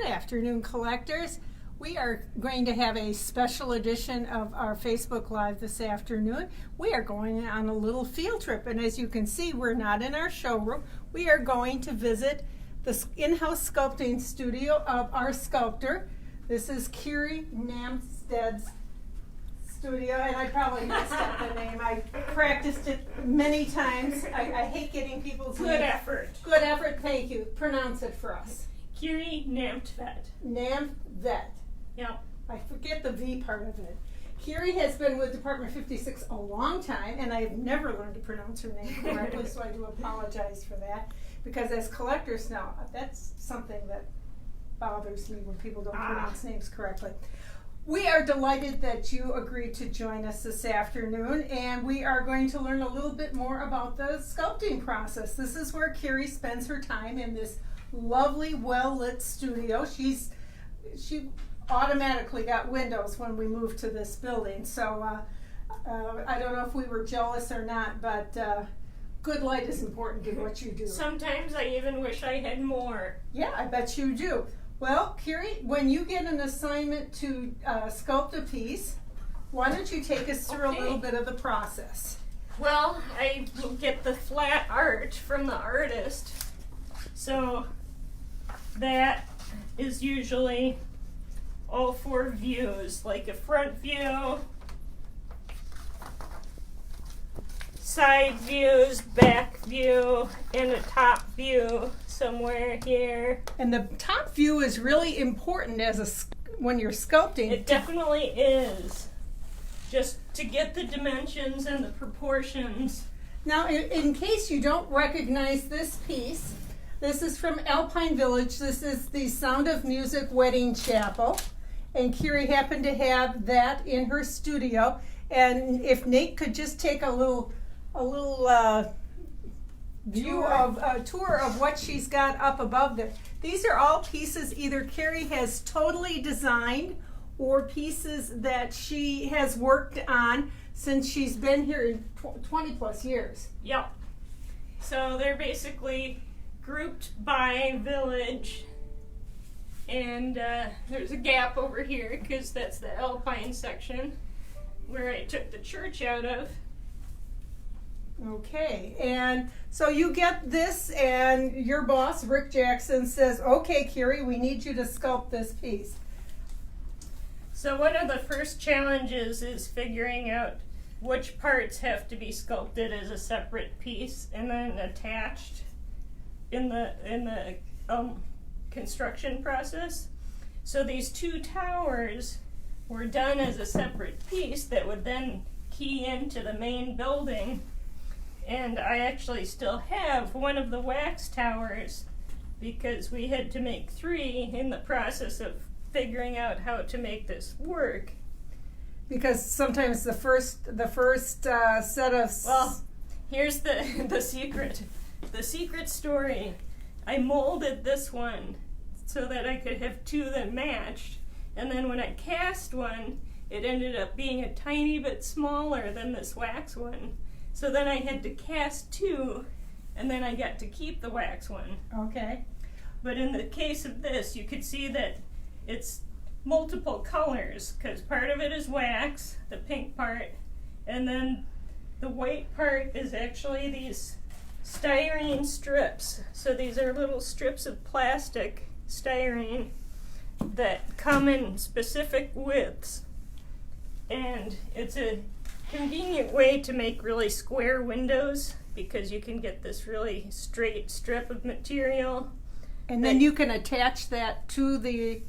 afternoon, collectors. We are going to have a special edition of our Facebook Live this afternoon. We are going on a little field trip, and as you can see, we're not in our showroom. We are going to visit the in-house sculpting studio of our sculptor. This is Kiri Namsted's studio, and I probably messed up the name. I practiced it many times. I hate getting people's Good names. effort. Good effort, thank you. Pronounce it for us. Kiri Namstvedt. Namstvedt. Yep. I forget the V part of it. Kiri has been with Department 56 a long time, and I've never learned to pronounce her name correctly, so I do apologize for that. Because as collectors now, that's something that bothers me when people don't pronounce names correctly. We are delighted that you agreed to join us this afternoon, and we are going to learn a little bit more about the sculpting process. This is where Kiri spends her time in this lovely, well-lit studio. She automatically got windows when we moved to this building, so I don't know if we were jealous or not, but good light is important to what you do. Sometimes I even wish I had more. Yeah, I bet you do. Well, Kiri, when you get an assignment to sculpt a piece, why don't you take us through a little bit of the process? Well, I will get the flat art from the artist. So that is usually all four views, like a front view, side views, back view, and a top view somewhere here. And the top view is really important when you're sculpting. It definitely is, just to get the dimensions and the proportions. Now, in case you don't recognize this piece, this is from Alpine Village. This is the Sound of Music Wedding Chapel. And Kiri happened to have that in her studio. And if Nate could just take a little tour of what she's got up above there. These are all pieces either Kiri has totally designed or pieces that she has worked on since she's been here 20 plus years. Yep. So they're basically grouped by village, and there's a gap over here because that's the Alpine section where I took the church out of. Okay, and so you get this, and your boss, Rick Jackson, says, okay, Kiri, we need you to sculpt this piece. So one of the first challenges is figuring out which parts have to be sculpted as a separate piece and then attached in the construction process. So these two towers were done as a separate piece that would then key into the main building. And I actually still have one of the wax towers because we had to make three in the process of figuring out how to make this work. Because sometimes the first set of... Well, here's the secret. The secret story. I molded this one so that I could have two that matched. And then when I cast one, it ended up being a tiny bit smaller than this wax one. So then I had to cast two, and then I got to keep the wax one. Okay. But in the case of this, you could see that it's multiple colors, because part of it is wax, the pink part, and then the white part is actually these styrene strips. So these are little strips of plastic styrene that come in specific widths. And it's a convenient way to make really square windows because you can get this really straight strip of material. And then you can attach that to the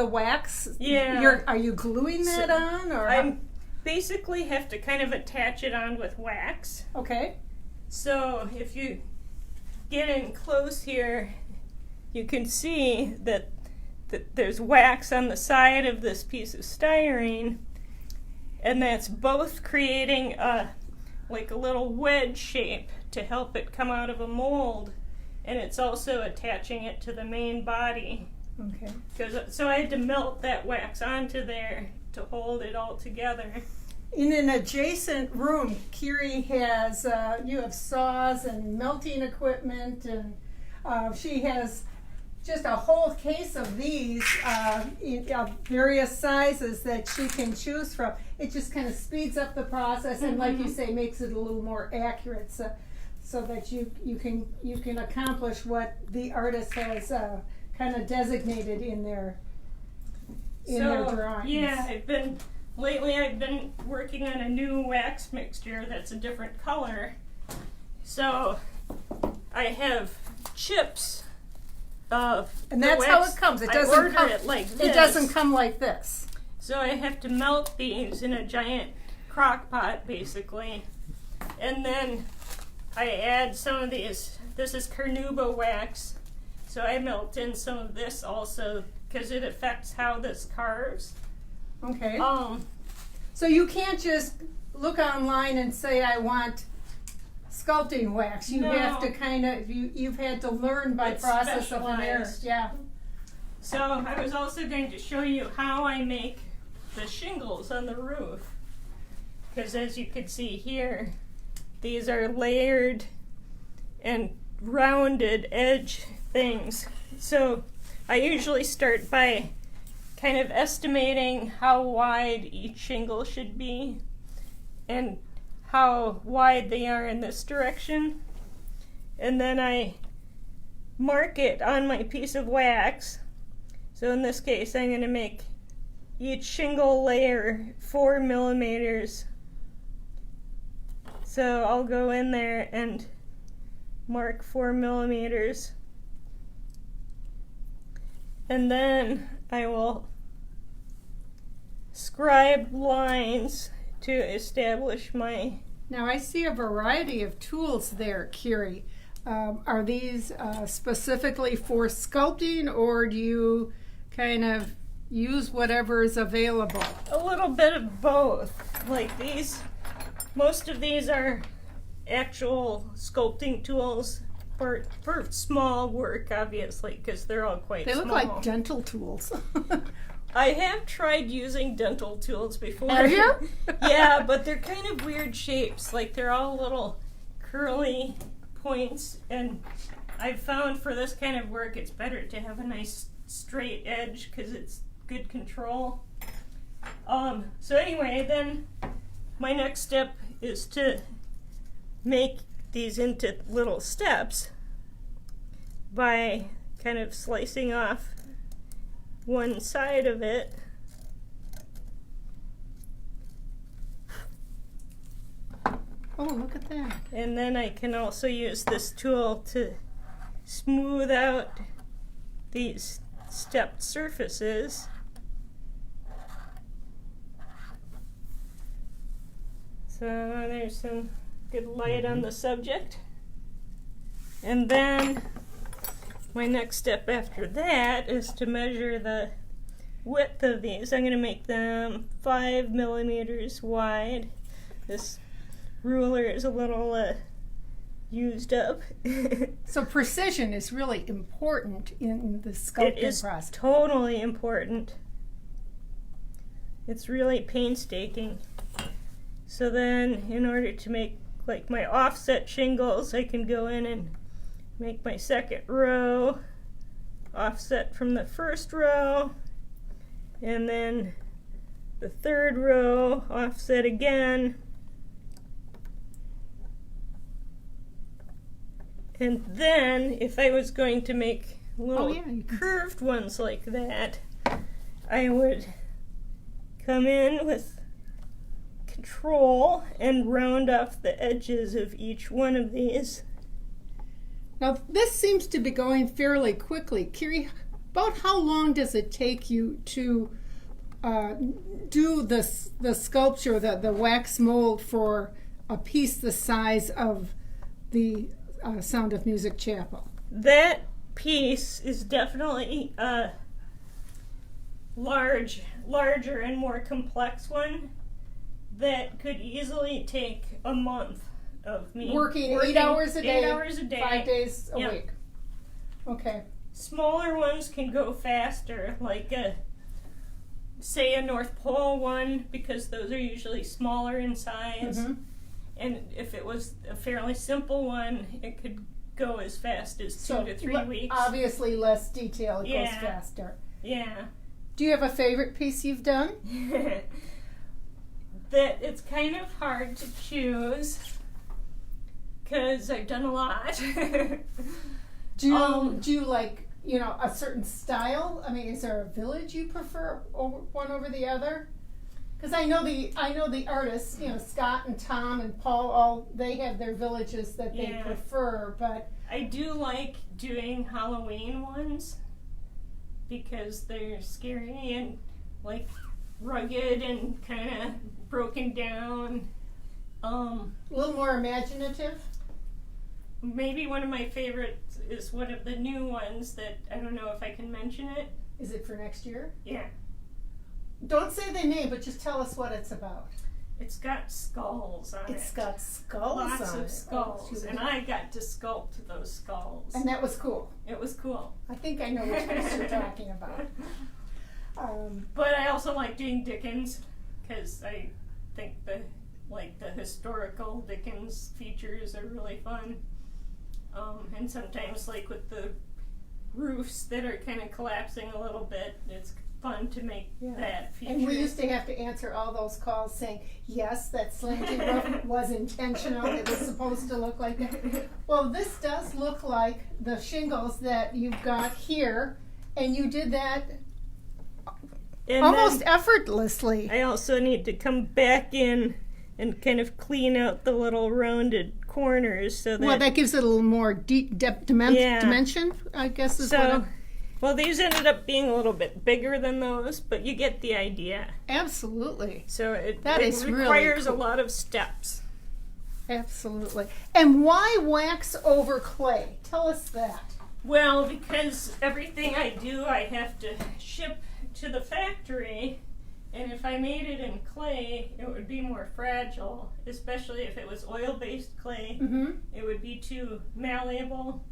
wax? Yeah. Are you gluing that on? Or I basically have to kind of attach it on with wax. Okay. So if you get in close here, you can see that there's wax on the side of this piece of styrene, and that's both creating like a little wedge shape to help it come out of a mold, and it's also attaching it to the main body. Okay. So I had to melt that wax onto there to hold it all together. In an adjacent room, Kiri has, you have saws and melting equipment, and she has just a whole case of these in various sizes that she can choose from. It just kind of speeds up the process and, like you say, makes it a little more accurate, so that you can accomplish what the artist has kind of designated in their drawings. Yeah, I've been working on a new wax mixture that's a different color. So I have chips of And the that's wax. how it comes. It doesn't order come it like this. It doesn't come like this. So I have to melt these in a giant crock pot, basically. And then I add some of these. This is carnauba wax. So I melt in some of this also because it affects how this carves. Okay. So you can't just look online and say, I want sculpting wax. You No. have to kind of, you've had to learn by It's process of an error. specialized. Yeah. So I was also going to show you how I make the shingles on the roof. Because as you can see here, these are layered and rounded edge things. So I usually start by kind of estimating how wide each shingle should be and how wide they are in this direction. And then I mark it on my piece of wax. So in this case, I'm going to make each shingle layer 4 millimeters. So I'll go in there and mark 4 millimeters. And then I will scribe lines to establish my... Now I see a variety of tools there, Kiri. Are these specifically for sculpting, or do you kind of use whatever is available? A little bit of both. Like these, most of these are actual sculpting tools for small work, obviously, because they're all quite They small. look like dental tools. I have tried using dental tools before. Have you? Yeah, but they're kind of weird shapes. Like they're all little curly points, and I've found for this kind of work it's better to have a nice straight edge because it's good control. So anyway, then my next step is to make these into little steps by kind of slicing off one side of it. Oh, look at that. And then I can also use this tool to smooth out these stepped surfaces. So there's some good light on the subject. And then my next step after that is to measure the width of these. I'm going to make them 5 millimeters wide. This ruler is a little used up. So precision is really important in the sculpting It is process. totally important. It's really painstaking. So then, in order to make like my offset shingles, I can go in and make my second row offset from the first row, and then the third row offset again. And then, if I was going to make little curved ones like that, I would come in with control and round off the edges of each one of these. Now, this seems to be going fairly quickly. Kiri, about how long does it take you to do the sculpture, the wax mold for a piece the size of the Sound of Music Chapel? That piece is definitely a larger and more complex one that could easily take a month of me Working 8 hours a day, 8 hours a day, 5 days a Yep. week. Okay. Smaller ones can go faster, like say a North Pole one, because those are usually smaller in size. Mhm. And if it was a fairly simple one, it could go as fast as 2 So to 3 weeks. obviously less detail, it goes Yeah. faster. Yeah. Do you have a favorite piece you've done? That it's kind of hard to choose because I've done a lot. Do you like, you know, a certain style? I mean, is there a village you prefer one over the other? Because I know the artists, you know, Scott and Tom and Paul, all they have their villages that they Yeah. prefer, but I do like doing Halloween ones because they're scary and like rugged and kind of broken down. a little more imaginative. Maybe one of my favorites is one of the new ones that I don't know if I can mention it. Is it for next year? Yeah. Don't say the name, but just tell us what it's about. It's got skulls on it. It's got skulls Lots on of it. skulls, and I got to sculpt those skulls. And that was cool. It was cool. I think I know which piece you're talking about. But I also like doing Dickens because I think the historical Dickens features are really fun. And sometimes like with the roofs that are kind of collapsing a little bit, it's fun to make that feature. And we used to have to answer all those calls saying, yes, that slanty roof was intentional. It was supposed to look like that. Well, this does look like the shingles that you've got here, and you did that And almost then effortlessly. I also need to come back in and kind of clean out the little rounded corners so that. Well, that gives it a little more dimension, I guess is what well, these ended up being a little bit bigger than those, but you get the idea. Absolutely. So it Is really requires cool. a lot of steps. Absolutely. And why wax over clay? Tell us that. Well, because everything I do, I have to ship to the factory, and if I made it in clay, it would be more fragile, especially if it was oil-based clay. Mm-hmm. It would be too malleable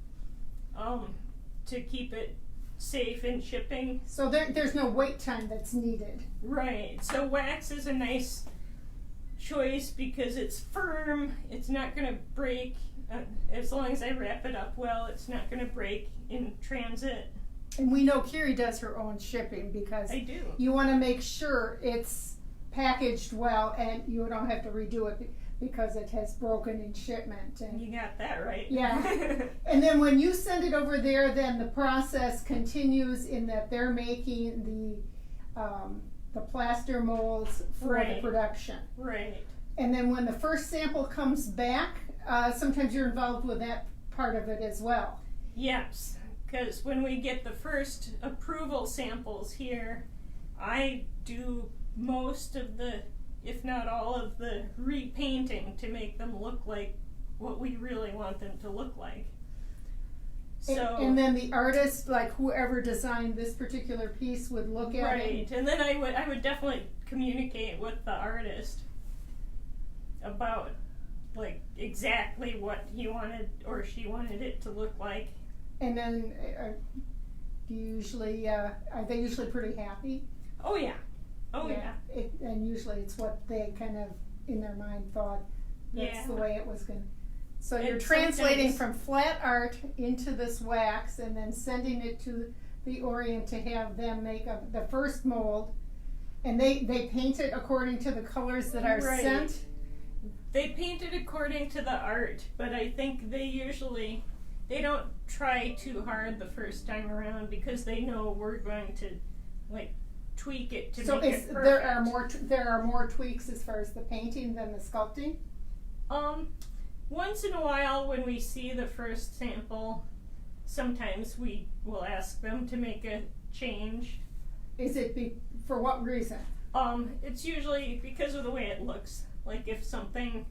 to keep it safe in shipping. So there's no wait time that's needed. Right. So wax is a nice choice because it's firm. It's not going to break. As long as I wrap it up well, it's not going to break in transit. And we know Kiri does her own shipping because I do. you want to make sure it's packaged well and you don't have to redo it because it has broken in shipment. And You got that right. yeah. And then when you send it over there, then the process continues in that they're making the plaster molds for the Right. production. Right. And then when the first sample comes back, sometimes you're involved with that part of it as well. Yes, because when we get the first approval samples here, I do most of the, if not all of the repainting to make them look like what we really want them to look like. So And then the artist, like whoever designed this particular piece, would look at it. right, and then I would definitely communicate with the artist about like exactly what he wanted or she wanted it to look like. And then do you usually, are they usually pretty happy? Oh yeah. Oh yeah. And usually it's what they kind of, in their mind, thought that's Yeah. the way it was going to. So And you're translating sometimes- from flat art into this wax and then sending it to the Orient to have them make the first mold. And they paint it according to the colors that are Right. sent. They paint it according to the art, but I think they don't try too hard the first time around because they know we're going to like tweak it to So make it perfect. there are more tweaks as far as the painting than the sculpting? Once in a while when we see the first sample, sometimes we will ask them to make a change. Is it for what reason? It's usually because of the way it looks. Like if something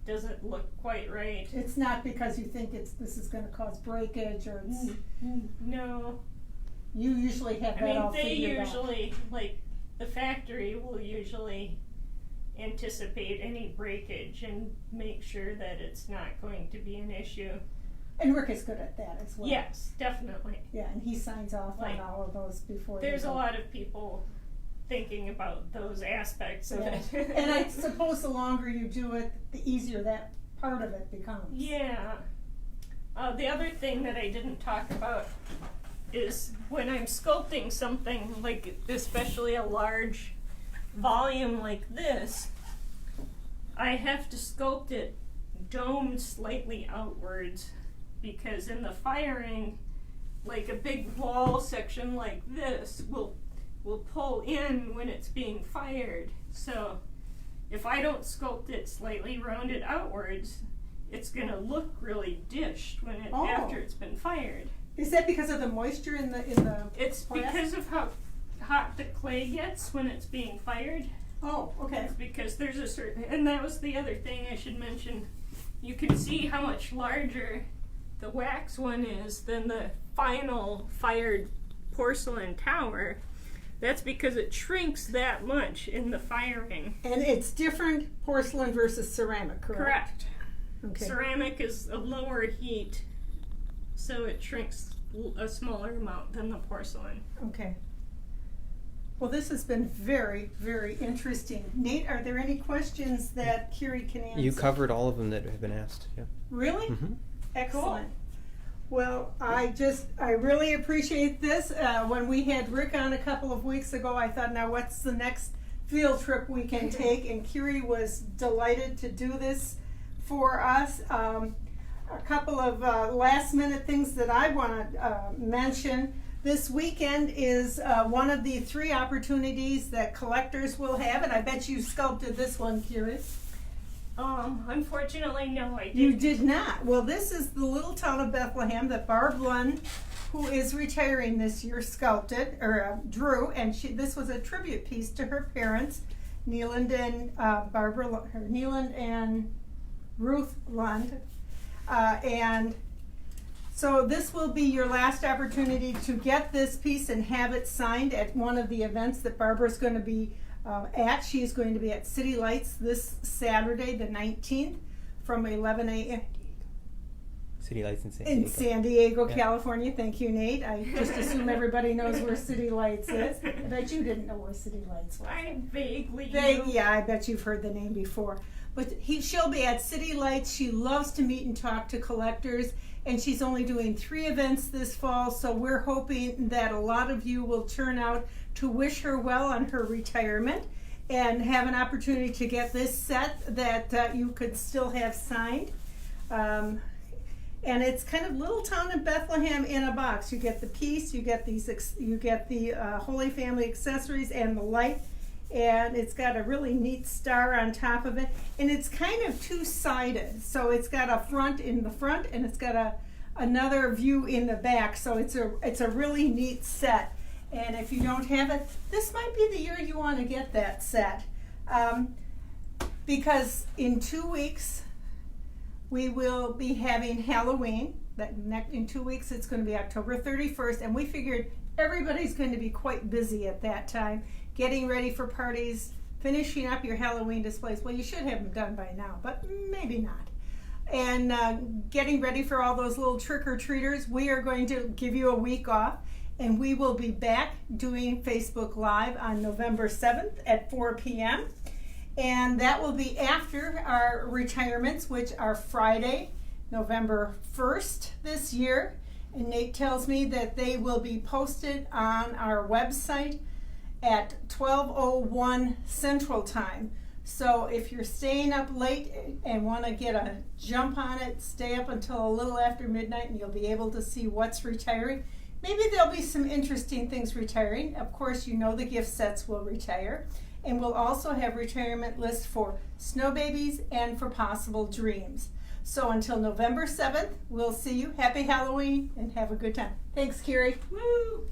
doesn't look quite right. It's not because you think this is going to cause breakage or it's. No. You usually have I that mean, all they figured out. usually, like, the factory will usually anticipate any breakage and make sure that it's not going to be an issue. And Rick is good at that as well. Yes, definitely. Yeah, and he signs off Like, on all of those before. There's they a go. lot of people thinking about those aspects of Yeah. it. And I suppose the longer you do it, the easier that part of it becomes. Yeah. The other thing that I didn't talk about is when I'm sculpting something, like especially a large volume like this, I have to sculpt it domed slightly outwards, because in the firing, like a big wall section like this will pull in when it's being fired. So if I don't sculpt it slightly rounded outwards, it's gonna look really dished when it after it's been fired. Is that because of the moisture in the It's plastic? because of how hot the clay gets when it's being fired. Oh, okay. It's because there's a certain, and that was the other thing I should mention. You can see how much larger the wax one is than the final fired porcelain tower. That's because it shrinks that much in the firing. And it's different porcelain versus ceramic, correct? Correct. Okay. Ceramic is a lower heat, so it shrinks a smaller amount than the porcelain. Okay. Well, this has been very, very interesting. Nate, are there any questions that Kiri can answer? You covered all of them that have been asked. Yeah. Really? Mm-hmm. Excellent. Well, I really appreciate this. When we had Rick on a couple of weeks ago, I thought, now what's the next field trip we can take? And Kiri was delighted to do this for us. A couple of last minute things that I want to mention. This weekend is one of the 3 opportunities that collectors will have, and I bet you sculpted this one, Kiri. Unfortunately, no, I didn't. You did not. Well, this is the little town of Bethlehem that Barb Lund, who is retiring this year, sculpted or drew, and this was a tribute piece to her parents, Neeland and Neeland and Ruth Lund, and so this will be your last opportunity to get this piece and have it signed at one of the events that Barbara's going to be at. She's going to be at City Lights this Saturday, the 19th, from 11 a.m. City Lights in San Diego. In San Diego, Yeah. California. Thank you, Nate. I just assume everybody knows where City Lights is. I bet you didn't know where City Lights was. I vaguely They, knew. yeah, I bet you've heard the name before. But she'll be at City Lights. She loves to meet and talk to collectors, and she's only doing 3 events this fall, so we're hoping that a lot of you will turn out to wish her well on her retirement and have an opportunity to get this set that you could still have signed. And it's kind of little town in Bethlehem in a box. You get the piece, you get the Holy Family accessories and the light, and it's got a really neat star on top of it, and it's kind of 2-sided. So it's got a front in the front, and it's got another view in the back. So it's a really neat set. And if you don't have it, this might be the year you want to get that set, because in 2 weeks we will be having Halloween. In 2 weeks it's going to be October 31st, and we figured everybody's going to be quite busy at that time, getting ready for parties, finishing up your Halloween displays. Well, you should have them done by now, but maybe not. And getting ready for all those little trick-or-treaters. We are going to give you a week off, and we will be back doing Facebook Live on November 7th at 4 p.m. And that will be after our retirements, which are Friday, November 1st this year. And Nate tells me that they will be posted on our website at 12:01 Central Time. So if you're staying up late and want to get a jump on it, stay up until a little after midnight and you'll be able to see what's retiring. Maybe there'll be some interesting things retiring. Of course, you know the gift sets will retire. And we'll also have retirement lists for snow babies and for possible dreams. So until November 7th, we'll see you. Happy Halloween and have a good time. Thanks, Kiri. Woo!